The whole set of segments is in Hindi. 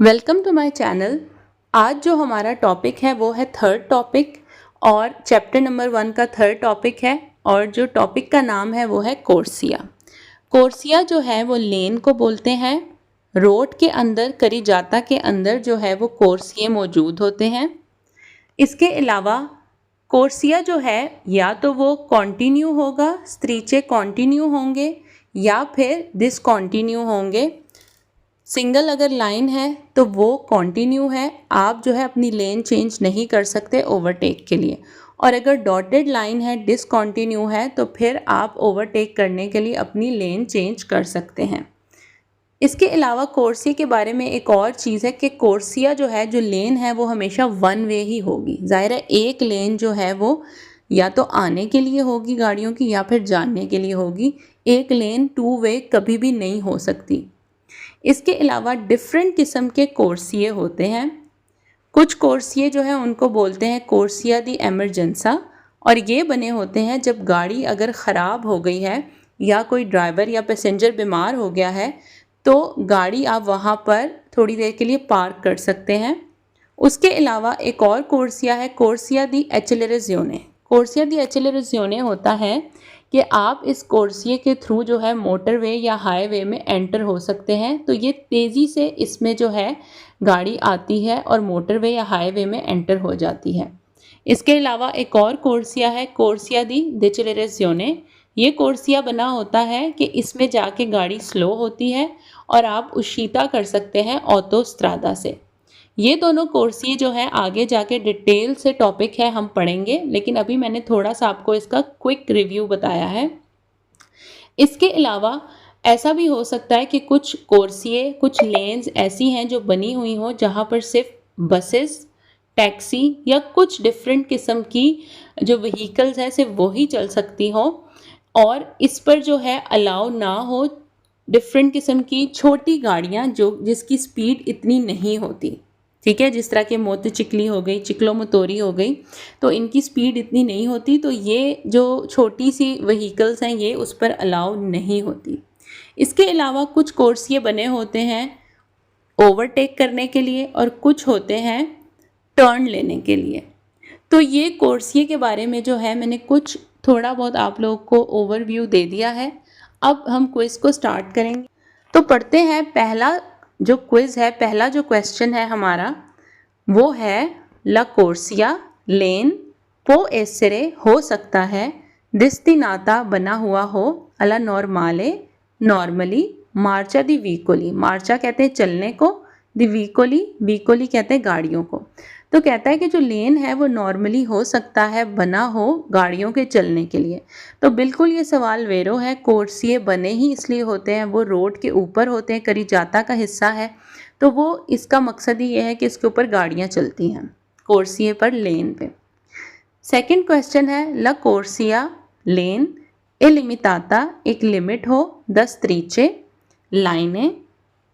Welcome to my channel. आज जो हमारा टॉपिक है वो है थर्ड टॉपिक और चैप्टर नंबर 1 का थर्ड टॉपिक है और जो टॉपिक का नाम है वो है कोर्सिया। कोर्सिया जो है वो लेन को बोलते हैं। रोड के अंदर करीजाता के अंदर जो है वो कोर्सिए मौजूद होते हैं। इसके अलावा कोर्सिया जो है या तो वो कॉन्टिन्यू होगा, स्त्रीचे कॉन्टिन्यू होंगे या फिर डिसकॉन्टिन्यू होंगे। सिंगल अगर लाइन है तो वो कॉन्टिन्यू है, आप जो है अपनी लेन चेंज नहीं कर सकते ओवरटेक के लिए। और अगर डॉटेड लाइन है, डिसकॉन्टिन्यू है, तो फिर आप ओवरटेक करने के लिए अपनी लेन चेंज कर सकते हैं। इसके अलावा कोर्सिया के बारे में एक और चीज़ है कि कोर्सिया जो है, जो लेन है वो हमेशा वन वे ही होगी। ज़ाहिर है एक लेन जो है वो या तो आने के लिए होगी गाड़ियों की या फिर जाने के लिए होगी। एक लेन टू वे कभी भी नहीं हो सकती। इसके अलावा डिफरेंट किस्म के कोर्सिए होते हैं। कुछ कोर्सिए जो हैं उनको बोलते हैं कोर्सिया दी एमरजेंसा, और ये बने होते हैं जब गाड़ी अगर ख़राब हो गई है या कोई ड्राइवर या पैसेंजर बीमार हो गया है तो गाड़ी आप वहाँ पर थोड़ी देर के लिए पार्क कर सकते हैं। उसके अलावा एक और कोर्सिया है कोर्सिया दी एक्सेलरेज़ियोने। कोर्सिया दी एक्सेलरेज़ियोने होता है कि आप इस कोर्सिए के थ्रू जो है मोटरवे या हाईवे में एंटर हो सकते हैं। तो ये तेज़ी से इसमें जो है गाड़ी आती है और मोटरवे या हाईवे में एंटर हो जाती है। इसके अलावा एक और कोर्सिया है कोर्सिया दी डिसेलरेज़ियोने। ये कोर्सिया बना होता है कि इसमें जाके गाड़ी स्लो होती है और आप उशीता कर सकते हैं ऑटोस्ट्रादा से। ये दोनों कोर्सिए जो है आगे जाके डिटेल से टॉपिक है, हम पढ़ेंगे, लेकिन अभी मैंने थोड़ा सा आपको इसका क्विक रिव्यू बताया है। इसके अलावा ऐसा भी हो सकता है कि कुछ कोर्सिए, कुछ लेन्स ऐसी हैं जो बनी हुई हों जहाँ पर सिर्फ बसेस, टैक्सी या कुछ डिफरेंट किस्म की जो व्हीकल्स हैं सिर्फ वही चल सकती हों, और इस पर जो है अलाउ ना हो डिफरेंट किस्म की छोटी गाड़ियाँ जो जिसकी स्पीड इतनी नहीं होती। ठीक है, जिस तरह के मोटरचिकली हो गई, चिक्लोमोटोरी हो गई, तो इनकी स्पीड इतनी नहीं होती, तो ये जो छोटी सी व्हीकल्स हैं ये उस पर अलाउ नहीं होती। इसके अलावा कुछ कोर्सिए बने होते हैं ओवरटेक करने के लिए और कुछ होते हैं टर्न लेने के लिए। तो ये कोर्सिए के बारे में जो है मैंने कुछ थोड़ा बहुत आप लोगों को ओवरव्यू दे दिया है। अब हम क्विज़ को स्टार्ट करेंगे। तो पढ़ते हैं। पहला जो क्विज़ है, पहला जो क्वेश्चन है हमारा वो है ला कोर्सिया लेन पो एसरे हो सकता है डिस्टिनाता बना हुआ हो अला नॉर्माले नॉर्मली मार्चा दी वीकोली। मार्चा कहते हैं चलने को, दी वीकोली वीकोली कहते हैं गाड़ियों को। तो कहता है कि जो लेन है वो नॉर्मली हो सकता है बना हो गाड़ियों के चलने के लिए। तो बिल्कुल ये सवाल वेरो है। कोर्सिए बने ही इसलिए होते हैं, वो रोड के ऊपर होते हैं, करीजाता का हिस्सा है, तो वो इसका मकसद ही ये है कि इसके ऊपर गाड़ियाँ चलती हैं, कोर्सिए पर, लेन पे। सेकंड क्वेश्चन है ला कोर्सिया लेन ए लिमिताता, एक लिमिट हो 10 त्रीचे लाइनें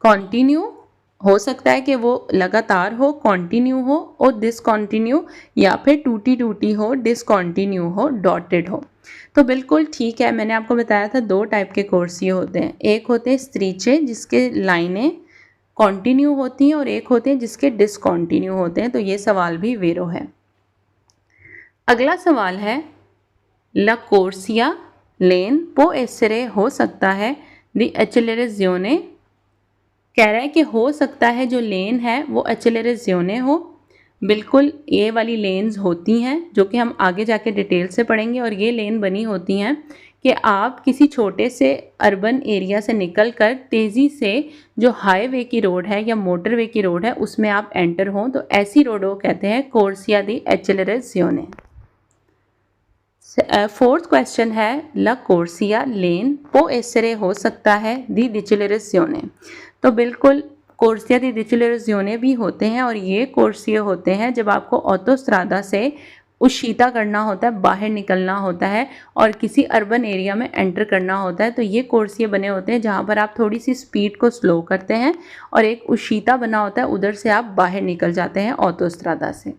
कॉन्टिन्यू हो सकता है कि वो लगातार हो, कॉन्टिन्यू हो और डिसकॉन्टिन्यू, या फिर टूटी टूटी हो, डिसकॉन्टिन्यू हो, डॉटेड हो। तो बिल्कुल ठीक है, मैंने आपको बताया था दो टाइप के कोर्सिए होते हैं। एक होते हैं स्त्रीचे जिसके लाइनें कॉन्टिन्यू होती हैं और एक होते हैं जिसके डिसकॉन्टिन्यू होते हैं। तो ये सवाल भी वेरो है। अगला सवाल है ला कोर्सिया लेन पो एसरे हो सकता है दी एक्सेलरेज़ियोने। कह रहा है कि हो सकता है जो लेन है वो एक्सेलरेज़ियोने हो। बिल्कुल ये वाली लेन्स होती हैं जो कि हम आगे जाके डिटेल से पढ़ेंगे, और ये लेन बनी होती हैं कि आप किसी छोटे से अर्बन एरिया से निकलकर तेज़ी से जो हाईवे की रोड है या मोटरवे की रोड है उसमें आप एंटर हों, तो ऐसी रोडों को कहते हैं कोर्सिया दी एक्सेलरेज़ियोने। फोर्थ क्वेश्चन है ला कोर्सिया लेन पो एसरे हो सकता है दी डिसेलरेज़ियोने। तो बिल्कुल कोर्सिया दी डिसेलरेज़ियोने भी होते हैं, और ये कोर्सिए होते हैं जब आपको ऑटोस्ट्रादा से उशीता करना होता है, बाहर निकलना होता है और किसी अर्बन एरिया में एंटर करना होता है। तो ये कोर्सिए बने होते हैं जहाँ पर आप थोड़ी सी स्पीड को स्लो करते हैं और एक उशीता बना होता है, उधर से आप बाहर निकल जाते हैं ऑटोस्ट्रादा से।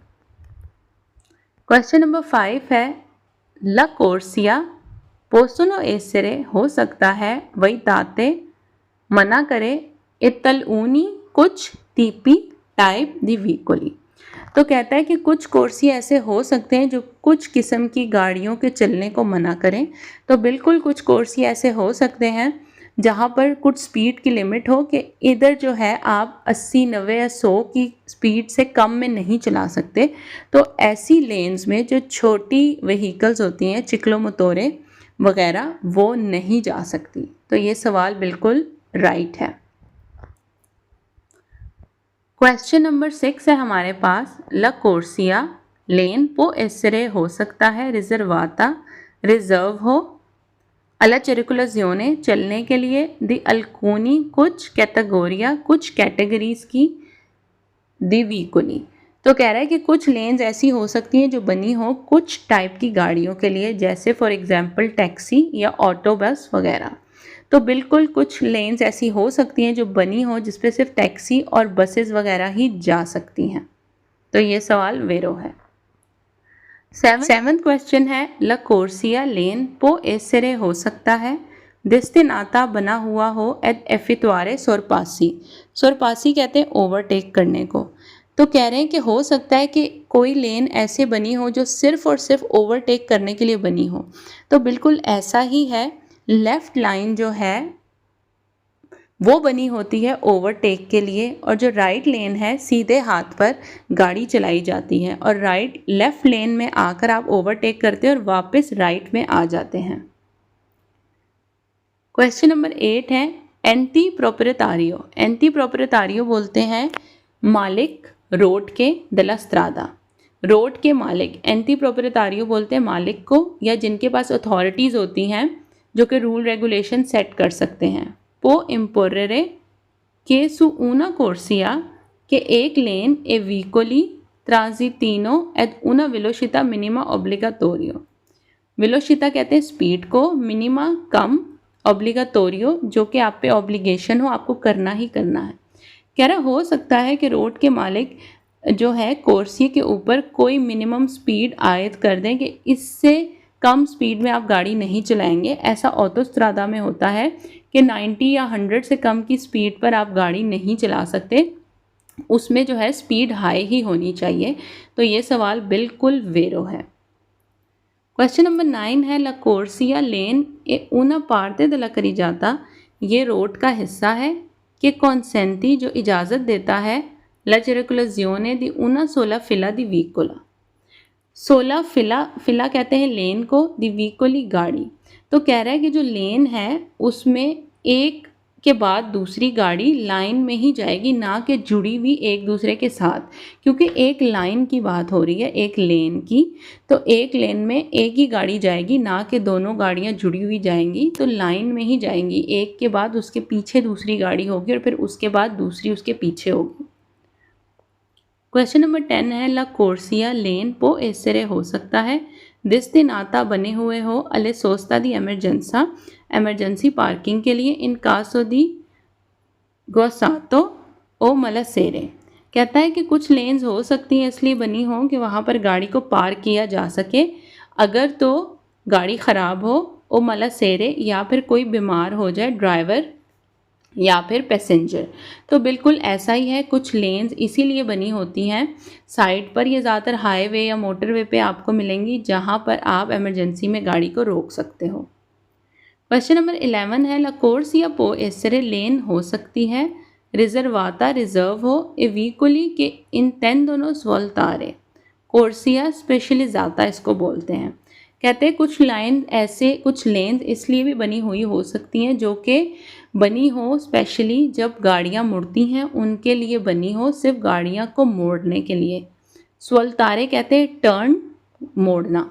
क्वेश्चन नंबर 5 है ला कोर्सिया पोसुनो एसरे हो सकता है वही ताते मना करे इतलऊनी कुछ tipi type di veicoli। तो कहता है कि कुछ कोर्सिया ऐसे हो सकते हैं जो कुछ किस्म की गाड़ियों के चलने को मना करें। तो बिल्कुल कुछ कोर्सिया ऐसे हो सकते हैं जहाँ पर कुछ स्पीड की लिमिट हो कि इधर जो है आप 80, 90 या 100 की स्पीड से कम में नहीं चला सकते। तो ऐसी लेन्स में जो छोटी व्हीकल्स होती हैं, चिक्लोमोटोरे वगैरह, वो नहीं जा सकती। तो ये सवाल बिल्कुल राइट है। क्वेश्चन नंबर 6 है हमारे पास, ला कोर्सिया लेन पो एसरे हो सकता है रिजर्वाता रिजर्व हो अला circolazione चलने के लिए, दी अल्कोनी कुछ कैटेगोरिया कुछ कैटेगरीज की, दी वीकोनी। तो कह रहा है कि कुछ लेन्स ऐसी हो सकती हैं जो बनी हो कुछ टाइप की गाड़ियों के लिए, जैसे फॉर एग्जांपल टैक्सी या ऑटो बस वगैरह। तो बिल्कुल कुछ लेन्स ऐसी हो सकती हैं जो बनी हो जिस पे सिर्फ टैक्सी और बसेस वगैरह ही जा सकती हैं। तो ये सवाल वेरो है। सेवंथ क्वेश्चन है, ला कोर्सिया लेन पो एसरे हो सकता है डेस्टिनाता बना हुआ हो एड एफितवारे सोरपासी। सोरपासी कहते हैं ओवरटेक करने को। तो कह रहे हैं कि हो सकता है कि कोई लेन ऐसे बनी हो जो सिर्फ और सिर्फ ओवरटेक करने के लिए बनी हो। तो बिल्कुल ऐसा ही है। लेफ़्ट लाइन जो है वो बनी होती है ओवरटेक के लिए, और जो राइट लेन है सीधे हाथ पर गाड़ी चलाई जाती है, और लेफ़्ट लेन में आकर आप ओवरटेक करते हैं और वापस राइट में आ जाते हैं। क्वेश्चन नंबर 8 है, एंटी प्रोप्रियतारियो। एंटी प्रोप्रियतारियो बोलते हैं मालिक रोड के, दला स्त्रादा रोड के मालिक। एंटी प्रोप्रियतारियो बोलते हैं मालिक को या जिनके पास अथॉरिटीज़ होती हैं जो कि रूल रेगुलेशन सेट कर सकते हैं। पो इम्पोर्रे के सु una corsia के एक लेन ए vicoli transitino एड una velocità minima obbligatorio। वेलोसिटा कहते हैं स्पीड को, मिनिमा कम, ऑब्लिगाटोरियो जो कि आप पे ऑब्लिगेशन हो, आपको करना ही करना है। कह रहा हो सकता है कि रोड के मालिक जो है कोर्सिया के ऊपर कोई मिनिमम स्पीड आयद कर दें कि इससे कम स्पीड में आप गाड़ी नहीं चलाएंगे। ऐसा ऑटोस्ट्रादा में होता है कि 90 या 100 से कम की स्पीड पर आप गाड़ी नहीं चला सकते, उसमें जो है स्पीड हाई ही होनी चाहिए। तो ये सवाल बिल्कुल वेरो है। क्वेश्चन नंबर 9 है, ला कोर्सिया लेन ए una parte della carreggiata। ये रोड का हिस्सा है कि कॉन्सेंटी जो इजाज़त देता है ला circolazione di una sola fila di veicoli। 16 फिला कहते हैं लेन को, दी वीकोली गाड़ी। तो कह रहा है कि जो लेन है उसमें एक के बाद दूसरी गाड़ी लाइन में ही जाएगी, ना कि जुड़ी हुई एक दूसरे के साथ, क्योंकि एक लाइन की बात हो रही है, एक लेन की। तो एक लेन में एक ही गाड़ी जाएगी, ना कि दोनों गाड़ियां जुड़ी हुई जाएंगी। तो लाइन में ही जाएंगी, एक के बाद उसके पीछे दूसरी गाड़ी होगी और फिर उसके बाद दूसरी उसके पीछे होगी। क्वेश्चन नंबर 10 है, ला कोर्सिया लेन पो एसरे हो सकता है डेस्टिनाता बने हुए हो अले सोस्ता दी एमरजेंसा एमरजेंसी पार्किंग के लिए, इन कासो दी गोसातो ओ मलासेरे। कहता है कि कुछ लेन्स हो सकती हैं इसलिए बनी हो कि वहाँ पर गाड़ी को पार्क किया जा सके अगर तो गाड़ी ख़राब हो, ओ मलासेरे या फिर कोई बीमार हो जाए, ड्राइवर या फिर पैसेंजर। तो बिल्कुल ऐसा ही है, कुछ लेन्स इसीलिए बनी होती हैं साइड पर। ये ज़्यादातर हाईवे या मोटरवे पे आपको मिलेंगी जहाँ पर आप इमरजेंसी में गाड़ी को रोक सकते हो। क्वेश्चन नंबर 11 है, ला कोर्सिया पो एसरे लेन हो सकती है रिजर्वाता रिजर्व हो ए वीकोली के इंटेंडोनो स्वल्तारे। कोर्सिया स्पेशलिजाता इसको बोलते हैं। कहते हैं कुछ लेन्स इसलिए भी बनी हुई हो सकती हैं जो कि बनी हो स्पेशली जब गाड़ियाँ मुड़ती हैं उनके लिए बनी हो, सिर्फ गाड़ियाँ को मोड़ने के लिए। स्वल्तारे कहते हैं टर्न, मोड़ना,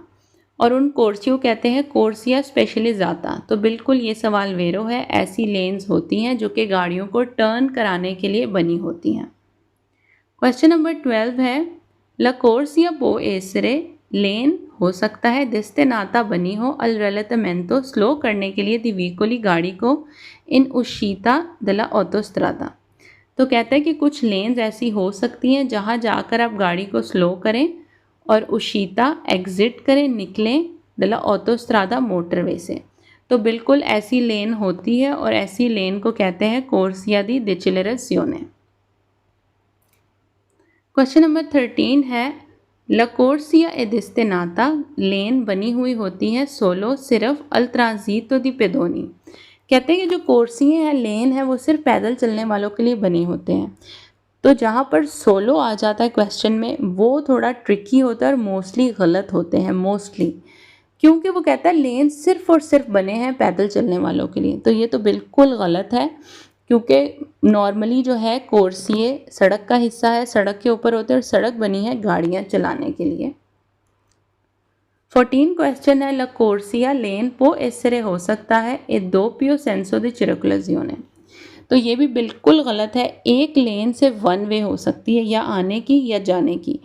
और उन कोर्सियो कहते हैं कोर्सिया स्पेशलिजाता। तो बिल्कुल ये सवाल वेरो है। ऐसी लेन्स होती हैं जो कि गाड़ियों को टर्न कराने के लिए बनी होती हैं। क्वेश्चन नंबर 12 है, ला कोर्सिया पो एसरे लेन हो सकता है डेस्टिनाता बनी हो अल रेलेटमेंटो स्लो करने के लिए दी वीकोली गाड़ी को, इन उशीता दला ऑटोस्ट्रादा। तो कहता है कि कुछ लेन्स ऐसी हो सकती हैं जहां जाकर आप गाड़ी को स्लो करें और उशीता एग्जिट करें, निकलें दला ऑटोस्ट्रादा मोटरवे से। तो बिल्कुल ऐसी लेन होती है और ऐसी लेन को कहते हैं कोर्सिया दी डिचिलरेसियोने। क्वेश्चन नंबर 13 है लकोर्सिया ए डिस्टेनाता लेन बनी हुई होती है सोलो सिर्फ अल ट्रांजीतो दी पेदोनी। कहते हैं कि जो कोर्सियाँ हैं लेन है वो सिर्फ पैदल चलने वालों के लिए बने होते हैं। तो जहाँ पर सोलो आ जाता है क्वेश्चन में वो थोड़ा ट्रिकी होता है और मोस्टली गलत होते हैं मोस्टली, क्योंकि वो कहता है लेन सिर्फ और सिर्फ बने हैं पैदल चलने वालों के लिए। तो ये तो बिल्कुल गलत है, क्योंकि नॉर्मली जो है कोर्सिए सड़क का हिस्सा है, सड़क के ऊपर होते हैं और सड़क बनी है गाड़ियाँ चलाने के लिए। 14 क्वेश्चन है ला कोर्सिया लेन पो एसरे हो सकता है ए दोपियो सेंसो दी चिरकुलजियोने। तो ये भी बिल्कुल गलत है, एक लेन से वन वे हो सकती है, या आने की या जाने की।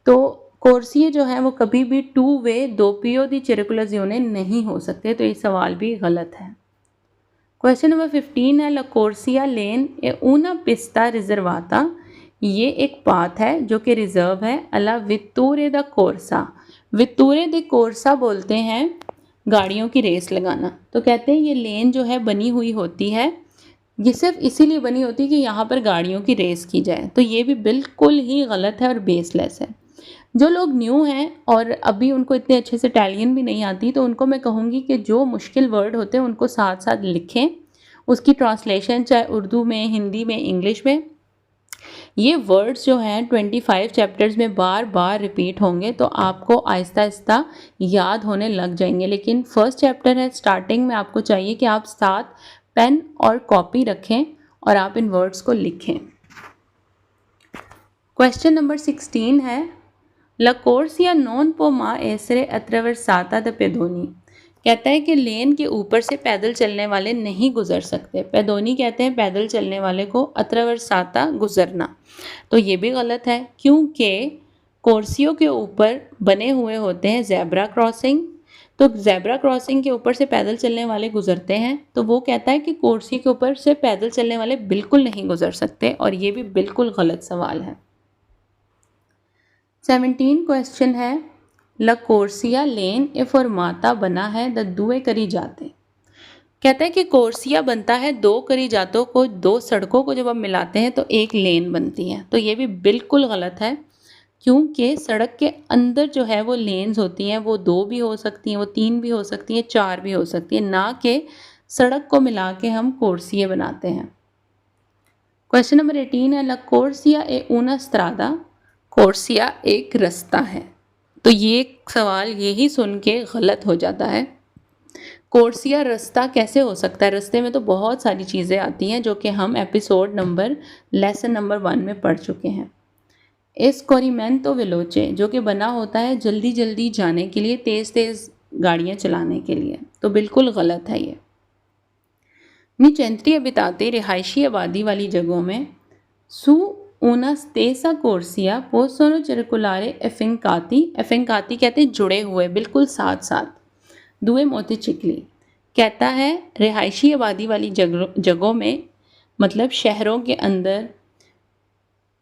तो कोर्सिए जो है वो कभी भी टू वे दोपियो दी चिरकुलजियोने नहीं हो सकते, तो ये सवाल भी गलत है। क्वेश्चन नंबर 15 है ला कोर्सिया लेन ए ऊना पिस्ता रिजर्वाता। ये एक पाथ है जो कि रिजर्व है अला वित्तूरे द कोर्सा। वित्तूरे द कोर्सा बोलते हैं गाड़ियों की रेस लगाना। तो कहते हैं ये लेन जो है बनी हुई होती है, ये सिर्फ इसीलिए बनी होती है कि यहाँ पर गाड़ियों की रेस की जाए। तो ये भी बिल्कुल ही गलत है और बेसलेस है। जो लोग न्यू हैं और अभी उनको इतने अच्छे से इटालियन भी नहीं आती, तो उनको मैं कहूँगी कि जो मुश्किल वर्ड होते हैं उनको साथ साथ लिखें, उसकी ट्रांसलेशन चाहे उर्दू में, हिंदी में, इंग्लिश में। ये वर्ड्स जो हैं 25 चैप्टर्स में बार बार रिपीट होंगे, तो आपको आहिस्ता आहिस्ता याद होने लग जाएंगे। लेकिन फर्स्ट चैप्टर है, स्टार्टिंग में आपको चाहिए कि आप साथ पेन और कॉपी रखें और आप इन वर्ड्स को लिखें। क्वेश्चन नंबर 16 है ला कोर्सिया नॉन पो मा एसरे अट्रावर्साता द पेदोनी। कहता है कि लेन के ऊपर से पैदल चलने वाले नहीं गुजर सकते। पेदोनी कहते हैं पैदल चलने वाले को, अट्रावर्साता गुजरना। तो ये भी गलत है, क्योंकि कोर्सियों के ऊपर बने हुए होते हैं ज़ेब्रा क्रॉसिंग। तो ज़ेब्रा क्रॉसिंग के ऊपर से पैदल चलने वाले गुजरते हैं, तो वो कहता है कि कोर्सी के ऊपर से पैदल चलने वाले बिल्कुल नहीं गुजर सकते, और ये भी बिल्कुल गलत सवाल है। 17 क्वेश्चन है ला कोर्सिया लेन ए फॉर्माता बना है द दुए करी जाते। कहता है कि कोर्सिया बनता है दो करी जातों को, दो सड़कों को जब हम मिलाते हैं तो एक लेन बनती है। तो ये भी बिल्कुल गलत है, क्योंकि सड़क के अंदर जो है वो लेन्स होती हैं, वो दो भी हो सकती हैं, वो तीन भी हो सकती हैं, चार भी हो सकती हैं, ना कि सड़क को मिला के हम कोर्सिया बनाते हैं। क्वेश्चन नंबर 18 है ला कोर्सिया ए una strada। कोर्सिया एक रास्ता है। तो ये सवाल यही सुन के गलत हो जाता है। कोर्सिया रास्ता कैसे हो सकता है? रास्ते में तो बहुत सारी चीज़ें आती हैं जो कि हम लेसन नंबर 1 में पढ़ चुके हैं। एस्कोरिमेंतो वेलोचे जो कि बना होता है जल्दी जल्दी जाने के लिए, तेज़ तेज़ गाड़ियाँ चलाने के लिए। तो बिल्कुल गलत है ये। निचेंत्री अबिताते रिहायशी आबादी वाली जगहों में सू una stessa corsia possono circolare effincati। effincati कहते हैं जुड़े हुए, बिल्कुल साथ साथ। दुए मोती चिकली कहता है रिहायशी आबादी वाली जगहों में, मतलब शहरों के अंदर,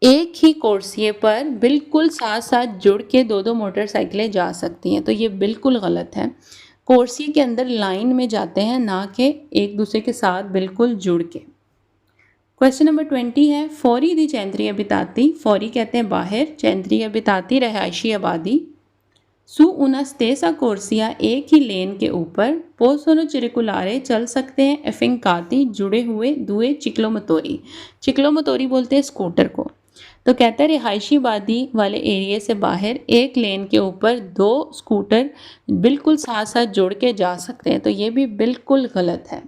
एक ही कोर्सिए पर बिल्कुल साथ साथ जुड़ के दो दो मोटरसाइकिलें जा सकती हैं। तो ये बिल्कुल गलत है। कोर्सिए के अंदर लाइन में जाते हैं, ना कि एक दूसरे के साथ बिल्कुल जुड़ के। क्वेश्चन नंबर 20 है फौरी दी चैंद्री अबिताती। फौरी कहते हैं बाहर, चैंद्री अबिताती रहायशी आबादी। सू una stessa कोर्सिया एक ही लेन के ऊपर, पोसोनो चिरिकुलारे चल सकते हैं, एफिंकाती जुड़े हुए, दुए चिक्लोमतोरी। चिक्लोमतोरी बोलते हैं स्कूटर को। तो कहता है रिहायशी आबादी वाले एरिया से बाहर एक लेन के ऊपर दो स्कूटर बिल्कुल साथ साथ जुड़ के जा सकते हैं। तो ये भी बिल्कुल गलत है।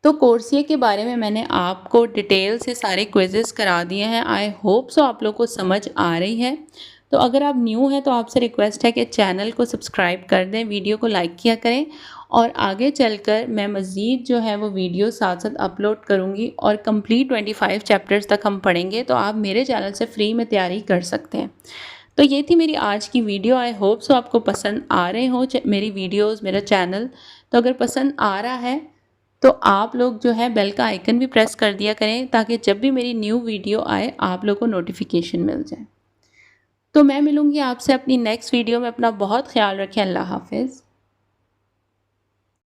तो कोर्सिया के बारे में मैंने आपको डिटेल से सारे क्विज़ेस करा दिए हैं। आई होप सो आप लोग को समझ आ रही है। तो अगर आप न्यू हैं तो आपसे रिक्वेस्ट है कि चैनल को सब्सक्राइब कर दें, वीडियो को लाइक किया करें, और आगे चलकर मैं मज़ीद जो है वो वीडियो साथ साथ अपलोड करूँगी और कंप्लीट 25 चैप्टर्स तक हम पढ़ेंगे। तो आप मेरे चैनल से फ्री में तैयारी कर सकते हैं। तो ये थी मेरी आज की वीडियो। आई होप सो आपको पसंद आ रहे हो मेरी वीडियोज़, मेरा चैनल। तो अगर पसंद आ रहा है तो आप लोग जो है बेल का आइकन भी प्रेस कर दिया करें, ताकि जब भी मेरी न्यू वीडियो आए आप लोग को नोटिफिकेशन मिल जाए। तो मैं मिलूँगी आपसे अपनी नेक्स्ट वीडियो में। अपना बहुत ख्याल रखें। अल्लाह हाफिज़।